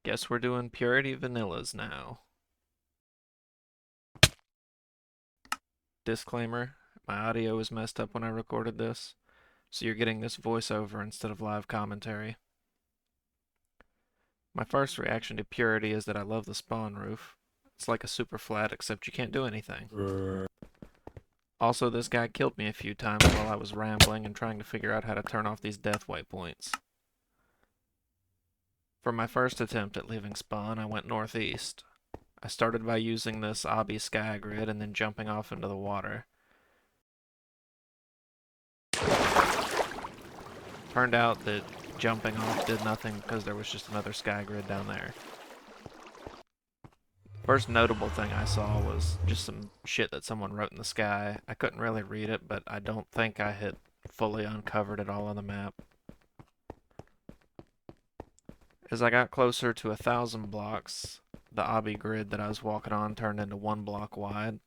Guess we're doing purity vanillas now. Disclaimer, my audio is messed up when I recorded this, so you're getting this voiceover instead of live commentary. My first reaction to purity is that I love the spawn roof. It's like a super flat except you can't do anything. Also, this guy killed me a few times while I was rambling and trying to figure out how to turn off these death waypoints. For my first attempt at leaving spawn, I went northeast. I started by using this obby sky grid and then jumping off into the water. Turned out that jumping off did nothing because there was just another sky grid down there. First notable thing I saw was just some shit that someone wrote in the sky. I couldn't really read it, but I don't think I had fully uncovered it all on the map. As I got closer to 1,000 blocks, the obby grid that I was walking on turned into 1 block wide,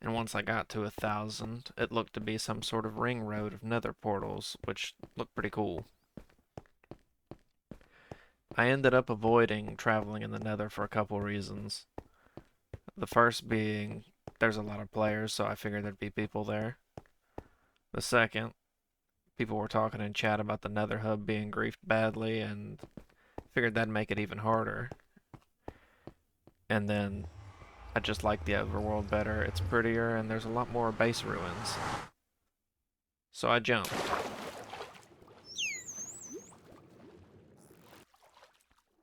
and once I got to 1,000, it looked to be some sort of ring road of nether portals, which looked pretty cool. I ended up avoiding traveling in the nether for a couple reasons. The first being, there's a lot of players, so I figured there'd be people there. The second, people were talking in chat about the nether hub being griefed badly, and figured that'd make it even harder. And then, I just like the overworld better. It's prettier, and there's a lot more base ruins. So I jumped.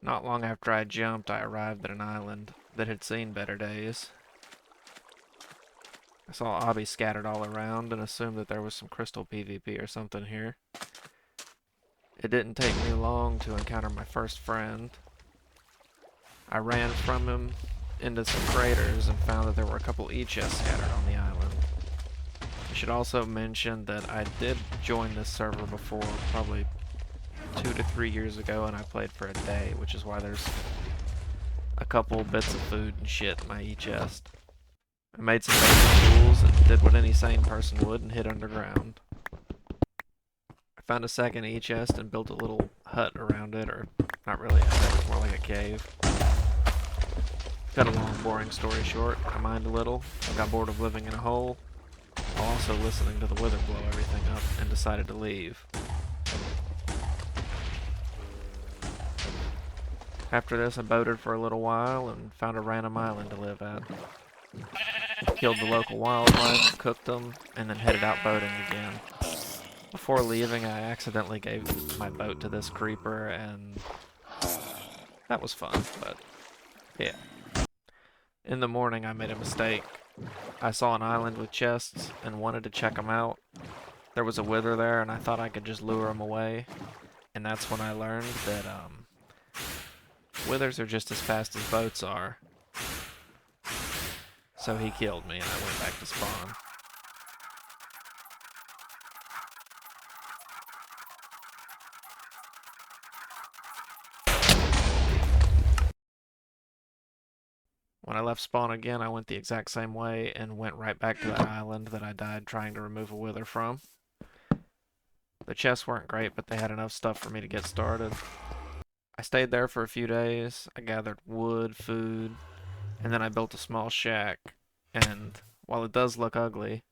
Not long after I jumped, I arrived at an island that had seen better days. I saw obbies scattered all around and assumed that there was some crystal PvP or something here. It didn't take me long to encounter my first friend. I ran from him into some craters and found that there were a couple E-chests scattered on the island. I should also mention that I did join this server before, probably 2 to 3 years ago, and I played for a day, which is why there's a couple bits of food and shit in my E-chest. I made some basic tools and did what any sane person would and hid underground. I found a second E-chest and built a little hut around it, or not really a hut, it's more like a cave. Cut a long, boring story short, I mined a little, got bored of living in a hole, while also listening to the wither blow everything up, and decided to leave. After this, I boated for a little while and found a random island to live at. Killed the local wildlife, cooked them, and then headed out boating again. Before leaving, I accidentally gave my boat to this creeper, and that was fun, but yeah. In the morning, I made a mistake. I saw an island with chests and wanted to check them out. There was a wither there, and I thought I could just lure him away. And that's when I learned that withers are just as fast as boats are. So he killed me, and I went back to spawn. When I left spawn again, I went the exact same way and went right back to that island that I died trying to remove a wither from. The chests weren't great, but they had enough stuff for me to get started. I stayed there for a few days. I gathered wood, food, and then I built a small shack. And while it does look ugly,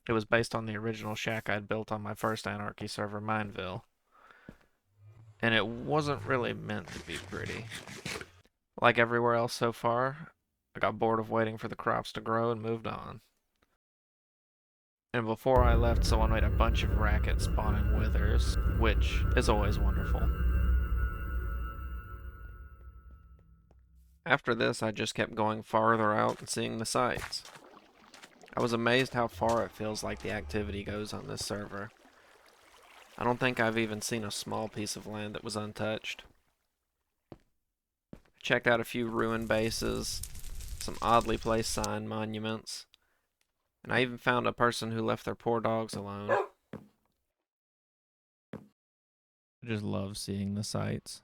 it was based on the original shack I'd built on my first Anarchy server, Mineville. And it wasn't really meant to be pretty. Like everywhere else so far, I got bored of waiting for the crops to grow and moved on. And before I left, someone made a bunch of racket spawning withers, which is always wonderful. After this, I just kept going farther out and seeing the sights. I was amazed how far it feels like the activity goes on this server. I don't think I've even seen a small piece of land that was untouched. I checked out a few ruined bases, some oddly placed sign monuments, and I even found a person who left their poor dogs alone. I just love seeing the sights.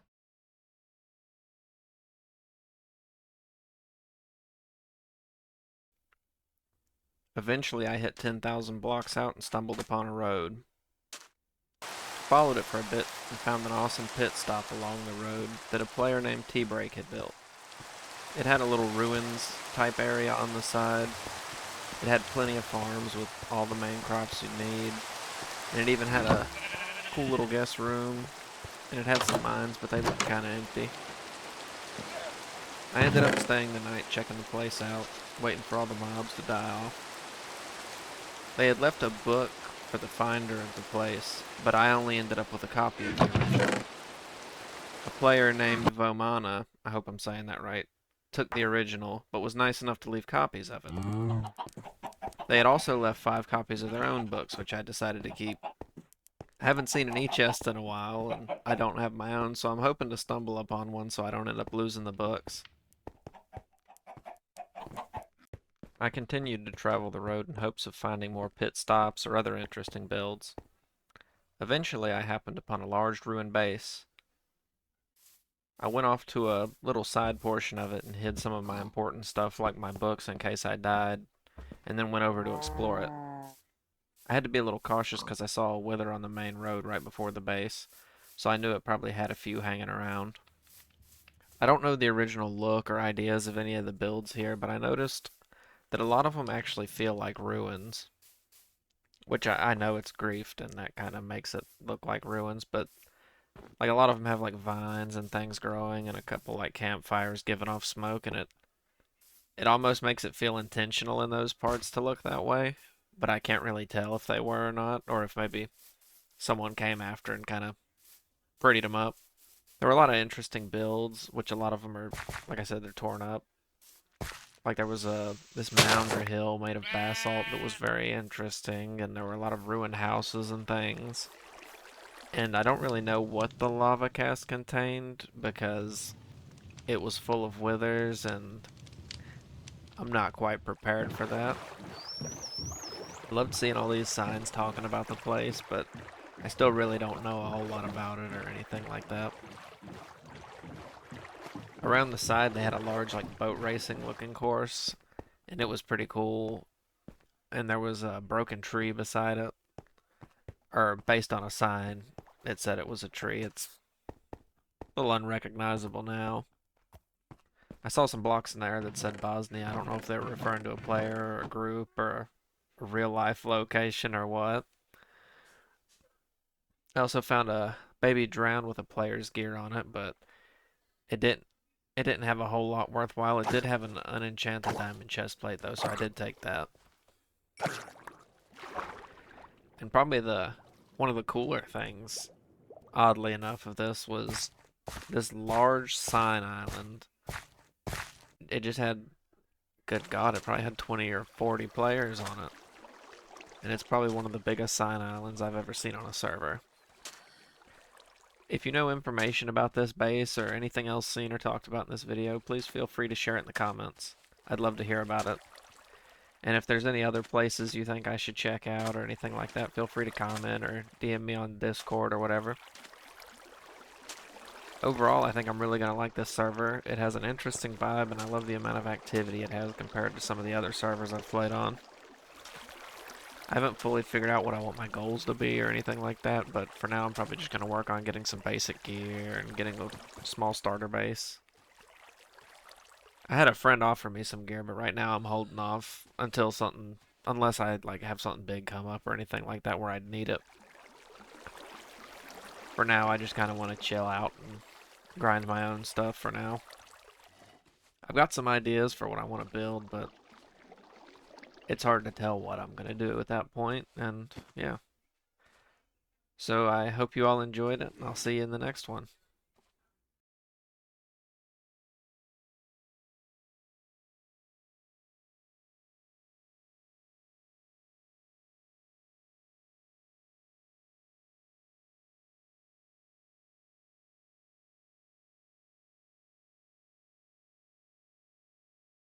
Eventually, I hit 10,000 blocks out and stumbled upon a road. Followed it for a bit and found an awesome pit stop along the road that a player named T-Break had built. It had a little ruins type area on the side. It had plenty of farms with all the main crops you'd need. And it even had a cool little guest room. And it had some mines, but they looked kind of empty. I ended up staying the night checking the place out, waiting for all the mobs to die off. They had left a book for the finder of the place, but I only ended up with a copy of the original. A player named Vomana, I hope I'm saying that right, took the original, but was nice enough to leave copies of it. They had also left 5 copies of their own books, which I decided to keep. I haven't seen an e-chest in a while, and I don't have my own, so I'm hoping to stumble upon one so I don't end up losing the books. I continued to travel the road in hopes of finding more pit stops or other interesting builds. Eventually, I happened upon a large ruined base. I went off to a little side portion of it and hid some of my important stuff like my books in case I died, and then went over to explore it. I had to be a little cautious because I saw a wither on the main road right before the base, so I knew it probably had a few hanging around. I don't know the original look or ideas of any of the builds here, but I noticed that a lot of them actually feel like ruins, which I know it's griefed and that kind of makes it look like ruins, but like a lot of them have like vines and things growing and a couple like campfires giving off smoke, and it almost makes it feel intentional in those parts to look that way, but I can't really tell if they were or not, or if maybe someone came after and kind of prettied them up. There were a lot of interesting builds, which a lot of them are, like I said, they're torn up. Like there was this mound or hill made of basalt that was very interesting, and there were a lot of ruined houses and things. And I don't really know what the lava cast contained because it was full of withers, and I'm not quite prepared for that. I loved seeing all these signs talking about the place, but I still really don't know a whole lot about it or anything like that. Around the side, they had a large like boat racing looking course, and it was pretty cool. And there was a broken tree beside it, or based on a sign. It said it was a tree. It's a little unrecognizable now. I saw some blocks in there that said Bosnia. I don't know if they were referring to a player or a group or a real life location or what. I also found a baby drowned with a player's gear on it, but it didn't it didn't have a whole lot worthwhile. It did have an unenchanted diamond chest plate though, so I did take that. And probably the one of the cooler things, oddly enough, of this was this large sign island. It just had, good God, it probably had 20 or 40 players on it. And it's probably one of the biggest sign islands I've ever seen on a server. If you know information about this base or anything else seen or talked about in this video, please feel free to share it in the comments. I'd love to hear about it. And if there's any other places you think I should check out or anything like that, feel free to comment or DM me on Discord or whatever. Overall, I think I'm really going to like this server. It has an interesting vibe, and I love the amount of activity it has compared to some of the other servers I've played on. I haven't fully figured out what I want my goals to be or anything like that, but for now I'm probably just going to work on getting some basic gear and getting a small starter base. I had a friend offer me some gear, but right now I'm holding off until something, unless I like have something big come up or anything like that where I'd need it. For now, I just kind of want to chill out and grind my own stuff for now. I've got some ideas for what I want to build, but it's hard to tell what I'm going to do at that point, and yeah. So I hope you all enjoyed it, and I'll see you in the next one.